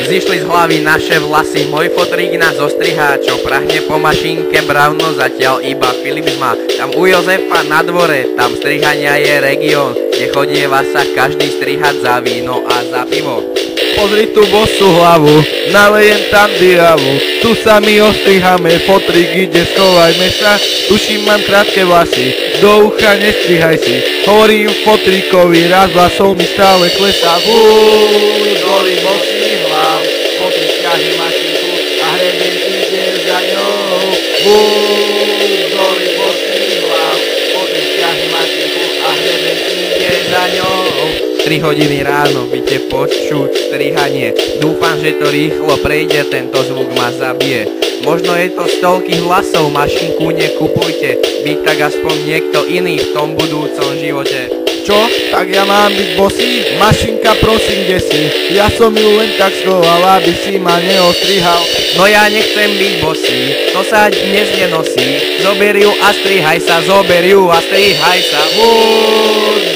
Zišli z hlavy naše vlasy, môj fotrík nás ostrihá, čo prahne po mašinke brávno, zatiaľ iba Filip má. Tam u Jozefa na dvore, tam strihania je región, kde chodieva sa každý strihať za víno a za pivo. Pozri tú bosú hlavu, nalejem tam diavu, tu sa my ostrihame, fotrík ide, schovajme sa, tuším mám krátke vlasy, do ucha nestrihaj si, hovorím fotríkovi, raz vlasov mi stále klesá. Doli bosý hlav, fotrík ťahne mašinku a hrebeň ide za ňou. Doli bosý hlav, fotrík ťahne mašinku a hrebeň ide za ňou. 3 hodiny ráno byte počuť strihanie, dúfam, že to rýchlo prejde, tento zvuk ma zabije. Možno je to z toľkých vlasov, mašinku nekupujte, byť tak aspoň niekto iný v tom budúcom živote. Čo? Tak ja mám byť bosý? Mašinka prosím, kde si? Ja som ju len tak schoval, aby si ma neostrihal. No ja nechcem byť bosý, to sa dnes nenosí, zober ju a strihaj sa, zober ju a strihaj sa.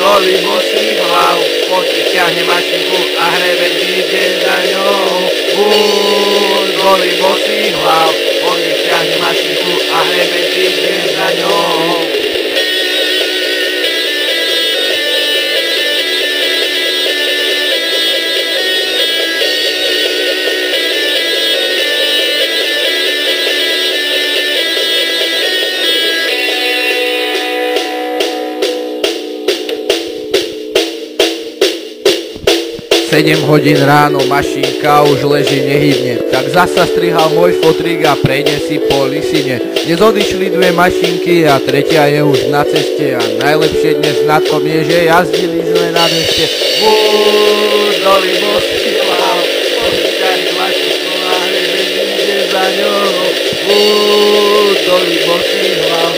Doli bosý hlav, fotrík ťahne mašinku a hrebeň ide za ňou. Doli bosý hlav, fotrík ťahne mašinku a hrebeň ide za ňou. Sedem hodín ráno, mašinka už leží nehybne, tak zasa strihal môj fotrík a prejde si po lisine. Dnes odišli 2 mašinky a tretia je už na ceste a najlepšie dnes na tom je, že jazdili sme na deške. Doli bosý hlav, fotrík ťahne mašinku a hrebeň ide za ňou. Doli bosý hlav,